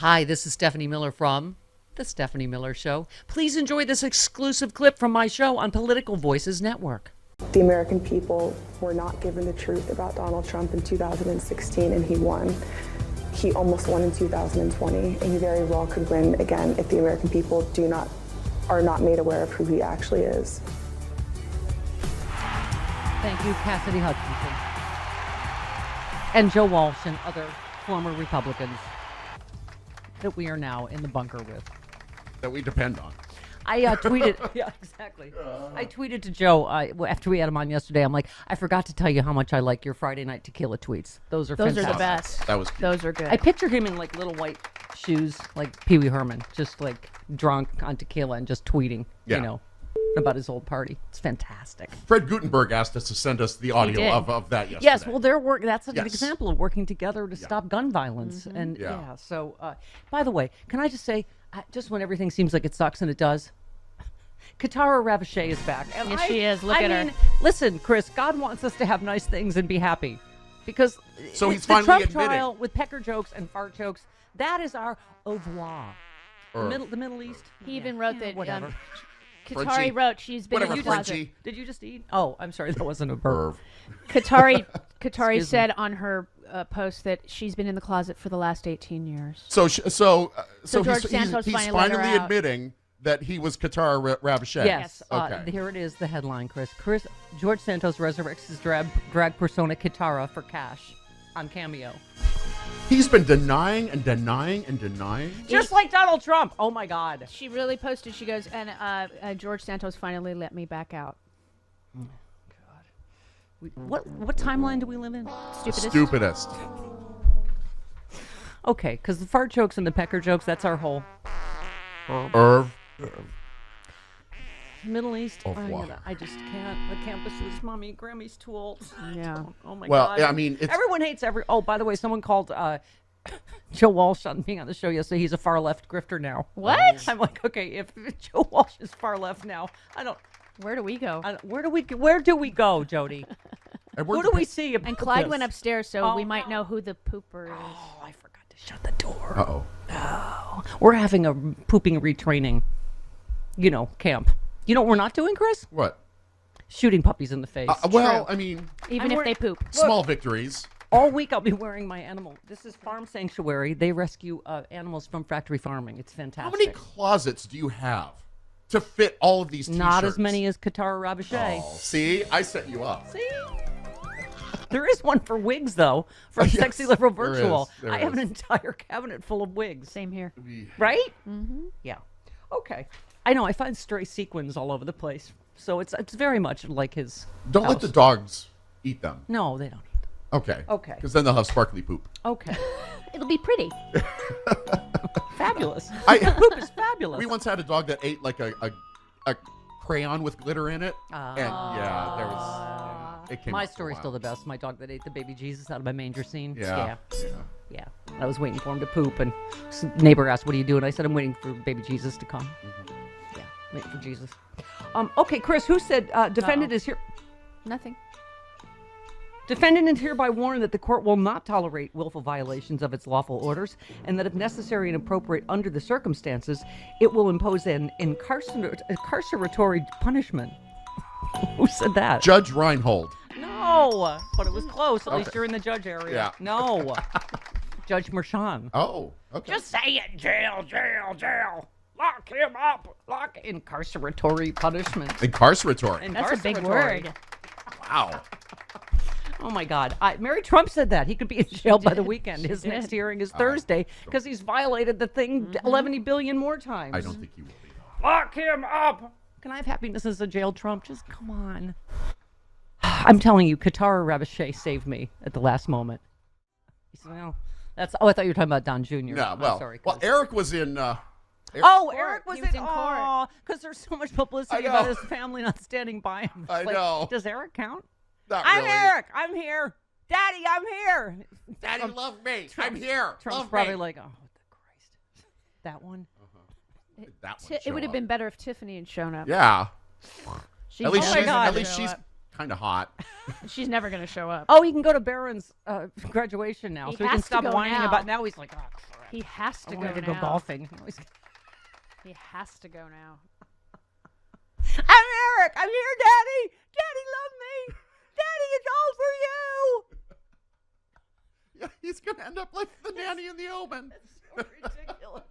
Hi, this is Stephanie Miller from The Stephanie Miller Show. Please enjoy this exclusive clip from my show on Political Voices Network. The American people were not given the truth about Donald Trump in 2016, and he won. He almost won in 2020, and he very well could win again if the American people are not made aware of who he actually is. Thank you, Cassidy Hutchinson. And Joe Walsh and other former Republicans that we are now in the bunker with. That we depend on. I tweeted, yeah, exactly. I tweeted to Joe after we had him on yesterday. I'm like, I forgot to tell you how much I like your Friday Night Tequila tweets. Those are fantastic. Those are the best. That was cute. Those are good. I picture him in like little white shoes, like Pee Wee Herman, just like drunk on tequila and just tweeting, Yeah. you know, about his old party. It's fantastic. Fred Gutenberg asked us to send us the audio did. of that yesterday. Yes, well, that's an Yes. example of working together to stop gun violence. And Yeah. so, by the way, can I just say, just when everything seems like it sucks and it does, Kitara Ravache is back. And Yes, she is. Look at her. Listen, Chris, God wants us to have nice things and be happy. Because So he's the finally Trump admitting. trial with pecker jokes and fart jokes, that is our au revoir. Or- The Middle East. He even wrote that. whatever. Frenchie. Katari wrote she's been Whatever, in the closet. Frenchie. Did you just eat? Oh, I'm sorry, that wasn't a verb. Katari Excuse me. said on her post that she's been in the closet for the last 18 years. So George he's Santos finally let her finally out. admitting that he was Kitara Ravache. Yes. Okay. Here it is, the headline, Chris. George Santos resurrects his drag persona Kitara for cash on Cameo. He's been denying and denying and denying. Just like Donald Trump. Oh, my God. She really posted. She goes, and George Santos finally let me back out. What timeline do we live in? Stupidest. Okay, because the fart jokes and the pecker jokes, that's our whole Irv. Middle East. Au revoir. I just can't. The campuses, Mommy, Grammy's too old. Yeah. Oh, my Well, God. I mean, it's Everyone hates Oh, by the way, someone called Joe Walsh on being on the show yesterday. He's a far left grifter now. What? I'm like, okay, if Joe Walsh is far left now, Where do we go? where do we go, Jody? and Who do we see? And Clyde went upstairs, so Oh, we might no. know who the pooper is. Oh, I forgot to shut the door. Uh-oh. We're having a pooping retraining, camp. You know what we're not doing, Chris? What? Shooting puppies in the face. Well, I mean, Even I'm if they poop. small victories. All week I'll be wearing my animal. This is Farm Sanctuary. They rescue animals from factory farming. It's How fantastic. many closets do you have to fit all of these t-shirts? Not as many as Kitara Ravache. Oh, see, I set you up. See? There is one for wigs, though, from Yes, Sexy Liberal there Virtual. is, there I have an is. entire cabinet full of wigs. Same here. Right? Mm-hmm. Yeah. Okay. I know. I find stray sequins all over the place. So it's very much like his Don't house. let the dogs eat them. No, they don't. Okay. Okay. Because then they'll have sparkly poop. Okay. It'll be pretty. Fabulous. I- Poop is fabulous. We once had a dog that ate like a crayon with glitter in it. And yeah, there was. It came My out for a story's while. still the best. My dog that ate the baby Jesus out of my manger scene. Yeah. Yeah. I was waiting for him to poop, and some neighbor asked, "What are you doing?" I said, "I'm waiting for baby Jesus to come." Mm-hmm. Yeah, waiting for Jesus. Okay, Chris, who said defendant is here? Nothing. Defendant is hereby warned that the court will not tolerate willful violations of its lawful orders, and that if necessary and appropriate under the circumstances, it will impose an incarceratory punishment. Who said that? Judge Reinhold. No, but it was close. At least you're in the judge area. Yeah. No, Judge Mershon. Oh, okay. Just say it, jail. Lock him up. Incarceratory punishment. Incarceratory. That's a big Incarceratory. word. Wow. Oh my God! Mary Trump said that he could be in jail by the weekend. His next hearing is Thursday because he's violated the thing 11 billion more times. I don't think he will be, though. Lock him up. Can I have happiness as a jail Trump? Just come on. I'm telling you, Kitara Ravache saved me at the last moment. He said, "Well, that's." Oh, I thought you were talking about Don Jr. Yeah, I'm well, sorry, well, Chris. Eric was in. Oh, Court. Eric was He was in in court. because there's so much publicity I about know. his family not standing by him. It's I know. Does Eric count? Not I'm really. Eric. I'm here. Daddy, I'm here. Daddy, love me. I'm here. Trump's love probably me. like, oh, Christ. That one? That one It would have been better if Tiffany had shown up. Yeah. She At least Oh my she's God. at least she's kind of hot. She's never going to show up. Oh, he can go to Barron's graduation now, He so he can has to stop go whining now. about. Now he's like, oh, crap. He has to I go wanted to now. go golfing. He has to go now. I'm Eric. I'm here, Daddy. Daddy, love me. Daddy, it's all for you. Yeah, he's going to end up like the nanny in the Omen. So ridiculous.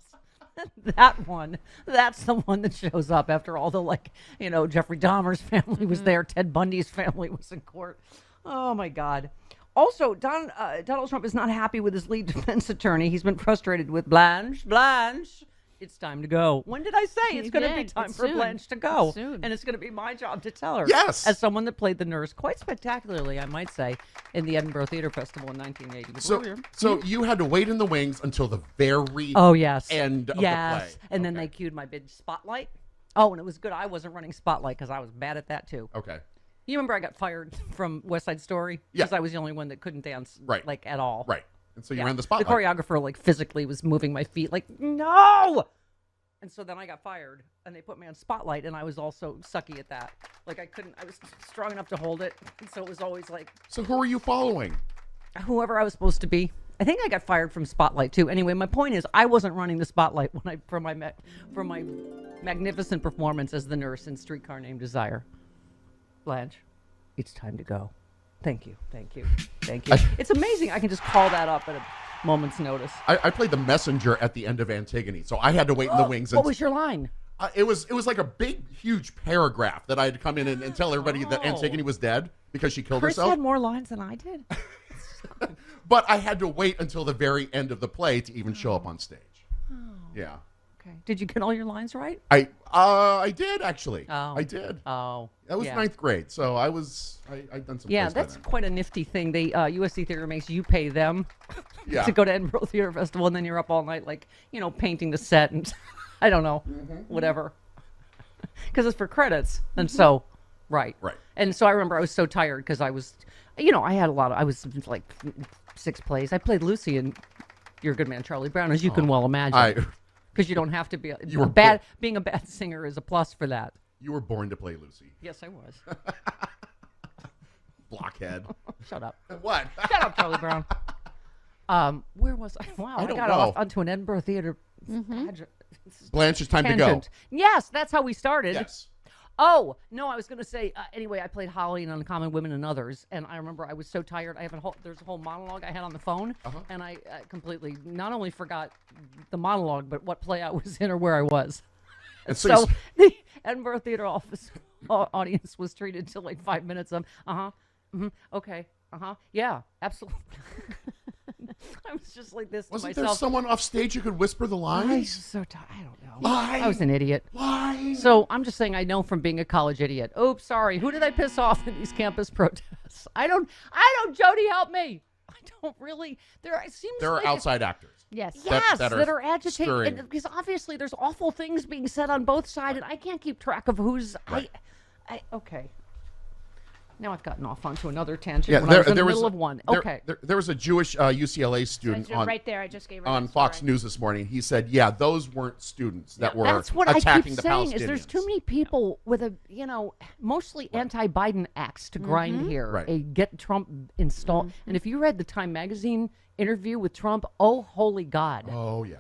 That one. That's the one that shows up after all the, like, Jeffrey Dahmer's family was there. Ted Bundy's family was in court. Oh, my God. Also, Donald Trump is not happy with his lead defense attorney. He's been frustrated with Blanche. It's time to go. When did I say it's going to be time for Blanche to go? And it's going to be my job to tell her. Yes. As someone that played the nurse quite spectacularly, I might say, in the Edinburgh Theatre Festival in 1980. So you had to wait in the wings until the very end of the play. And then they cued my big spotlight. Oh, and it was good. I wasn't running spotlight because I was bad at that too. Okay. You remember I got fired from West Side Story? Yeah. Because I was the only one that couldn't dance like at all. Right. And so you ran the spotlight. The choreographer like physically was moving my feet like, no! And so then I got fired and they put me on spotlight and I was also sucky at that. Like I was strong enough to hold it. And so it was always like. So who are you following? Whoever I was supposed to be. I think I got fired from Spotlight too. Anyway, my point is I wasn't running the spotlight for my magnificent performance as the nurse in Streetcar Named Desire. Blanche, it's time to go. Thank you. It's amazing I can just call that up at a moment's notice. I played the messenger at the end of Antigone, so I had to wait in the wings. What was your line? It was like a big, huge paragraph that I had to come in and tell everybody that Antigone was dead because she killed Chris herself. had more lines than I did. But I had to wait until the very end of the play to even show up on stage. Yeah. Okay. Did you get all your lines right? I did actually. Oh. I did. Oh. That was ninth grade, so I'd done some. Yeah, plays by that's then. quite a nifty thing. They USC Theater makes you pay them Yeah. to go to Edinburgh Theater Festival, and then you're up all night, like painting the set and I don't know, whatever, because it's for credits, and so right. And so I remember I was so tired because I was, I had I was like 6 plays. I played Lucy in You're a Good Man, Charlie Brown, as you can well imagine. Because you don't have to be being a bad singer is a plus for that. You were born to play Lucy. Yes, I was. Blockhead. Shut up. What? Shut up, Charlie Brown. Where was I? Wow, I got off onto an Edinburgh Theater. Blanche, it's time tangent. to go. Yes, that's how we started. Yes. Oh, no, I was going to say, anyway, I played Holly in Uncommon Women and Others, and I remember I was so tired. There's a whole monologue I had on the phone, and I completely not only forgot the monologue, but what play I was in or where I was. And so the Edinburgh Theater office audience was treated to like 5 minutes of, okay, yeah, absolutely. I was just like this Wasn't to myself. there someone off stage who could whisper the lines? I was so tired. I don't know. Lie. I was an idiot. Lie. So I'm just saying I know from being a college idiot. Oops, sorry. Who did I piss off in these campus protests? I don't, Jody, help me. I don't really. There are outside actors. Yes. That are agitating. Because obviously there's awful things being said on both sides, and I can't keep track of who's. Right. Okay. Now I've gotten off onto another tangent. Yeah, when I was in the middle of one. Okay. There was a Jewish UCLA student right there. I just gave her on that Fox story. News this morning. He said, "Yeah, those weren't students that were That's what attacking I keep the saying Palestinians." Is there's too many people with a mostly anti-Biden axe to grind here. Right. A get Trump installed. And if you read the Time magazine interview with Trump, oh holy God! Oh yeah.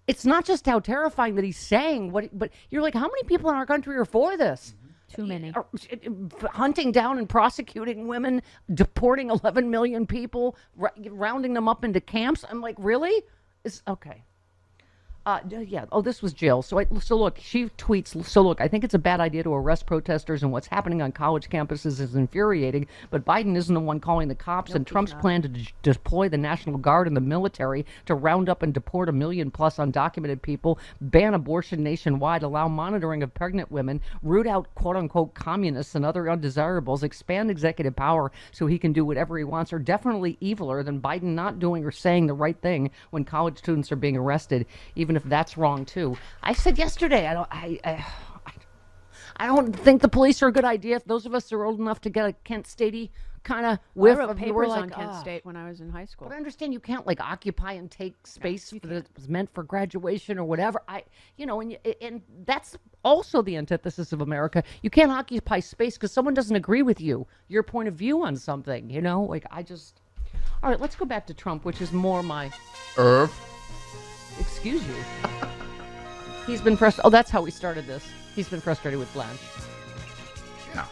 It's not just how terrifying that he's saying but you're like, how many people in our country are for this? Too many. Hunting down and prosecuting women, deporting 11 million people, rounding them up into camps. I'm like, really? It's okay. Yeah. Oh, this was Jill. So look, she tweets. So look, I think it's a bad idea to arrest protesters, and what's happening on college campuses is infuriating. But Biden isn't the one calling the cops, and Trump's plan to deploy the National Guard and the military to round up and deport 1 million plus undocumented people, ban abortion nationwide, allow monitoring of pregnant women, root out quote unquote communists and other undesirables, expand executive power so he can do whatever he wants, are definitely eviler than Biden not doing or saying the right thing when college students are being arrested, even if that's wrong too. I said yesterday, I don't think the police are a good idea. If those of us are old enough to get a Kent Statey kind of whiff I wrote of papers like, on Kent State when I was in high school. But I understand you can't like occupy and take space that was meant for graduation or whatever. And that's also the antithesis of America. You can't occupy space because someone doesn't agree with your point of view on something, Like, all right, let's go back to Trump, which is more my... Irv. Excuse you. He's been frustrated. Oh, that's how we started this. He's been frustrated with Blanche. Yeah.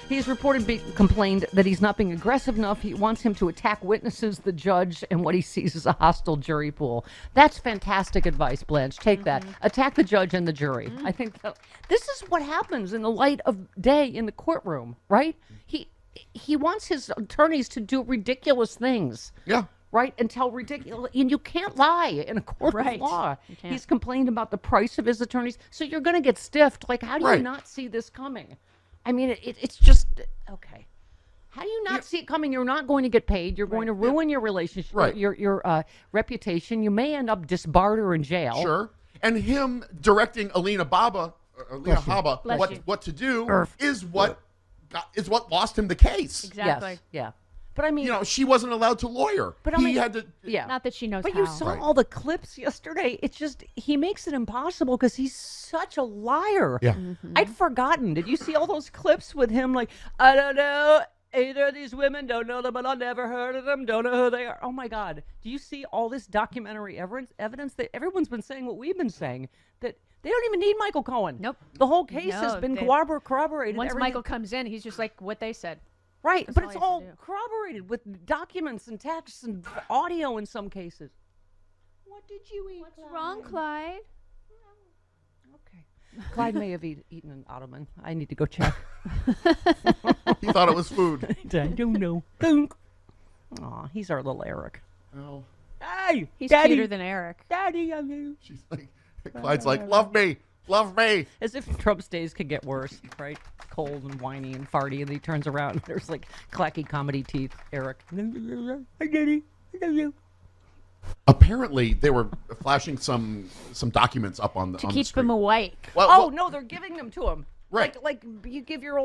He's complained that he's not being aggressive enough. He wants him to attack witnesses, the judge, and what he sees as a hostile jury pool. That's fantastic advice, Blanche. Take that. Attack the judge and the jury. I think this is what happens in the light of day in the courtroom, right? He wants his attorneys to do ridiculous things. Yeah. Right? And tell ridiculous. And you can't lie in a court of law. He's complained about the price of his attorneys. So you're going to get stiffed. Like, how do you not see this coming? I mean, it's just, okay. How do you not see it coming? You're not going to get paid. You're going to ruin your relationship, your reputation. You may end up disbarred or in jail. Sure. And him directing Alina Haba, what to do is what lost him the case. Exactly. Yes. Yeah. But I mean, she wasn't allowed to lawyer. But he had to. Yeah. Not that she knows But how. you saw all the clips yesterday. It's just, he makes it impossible because he's such a liar. Yeah. I'd forgotten. Did you see all those clips with him like, I don't know, either of these women, don't know them, but I've never heard of them, don't know who they are. Oh my God. Do you see all this documentary evidence that everyone's been saying what we've been saying, that they don't even need Michael Cohen. Nope. The whole case has been corroborated. Once Michael comes in, he's just like what they said. Right, That's but all it's he has to all do. corroborated with documents and texts and audio in some cases. What did you eat? What's wrong, Clyde? Okay. Clyde may have eaten an ottoman. I need to go check. He thought it was food. I don't know. Aw, he's our little Eric. Oh. Hey, He's Daddy. cuter than Eric. Daddy, I you. She's like, Clyde's like, love me. Love me. As if Trump's days could get worse, right? Cold and whiny and farty, and he turns around and there's like clacky comedy teeth. Eric. Hi, Daddy. I love you. Apparently, they were flashing some documents up on the To on keep the screen. him awake. Well, no, they're giving them to him. Right. Like you give your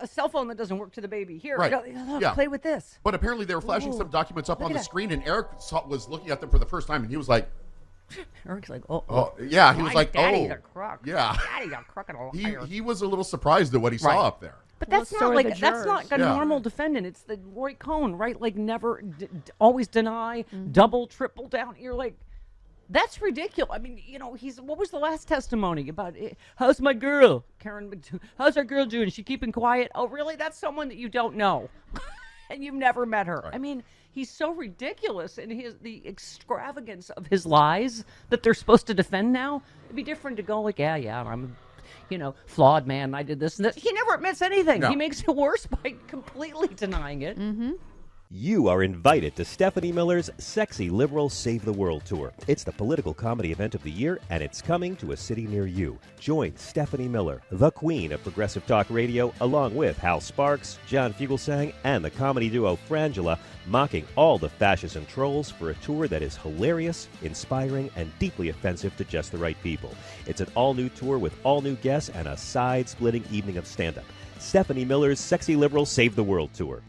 a cell phone that doesn't work to the baby. Here, Right. look, play with this. But apparently, they were flashing some documents up Look on at the that. screen, and Eric was looking at them for the first time, and he was like, Eric's like, yeah. He was like, Daddy's a crook. yeah. Daddy's a crook and a liar. He was a little surprised at what he saw up there. But Well, that's so not are like the that's not a jurors. normal defendant. It's the Roy Cohn, right? Like never, always deny, double, triple down. You're like, that's ridiculous. I mean, what was the last testimony about? How's my girl, Karen? How's our girl doing? Is she keeping quiet? Oh, really? That's someone that you don't know, and you've never met her. Right. I mean, he's so ridiculous in the extravagance of his lies that they're supposed to defend now. It'd be different to go like, yeah, I'm flawed man. I did this and that. He never admits anything. No. He makes it worse by completely denying it. You are invited to Stephanie Miller's Sexy Liberal Save the World Tour. It's the political comedy event of the year, and it's coming to a city near you. Join Stephanie Miller, the queen of progressive talk radio, along with Hal Sparks, John Fugelsang, and the comedy duo Frangela, mocking all the fascists and trolls for a tour that is hilarious, inspiring, and deeply offensive to just the right people. It's an all-new tour with all-new guests and a side-splitting evening of stand-up. Stephanie Miller's Sexy Liberal Save the World Tour.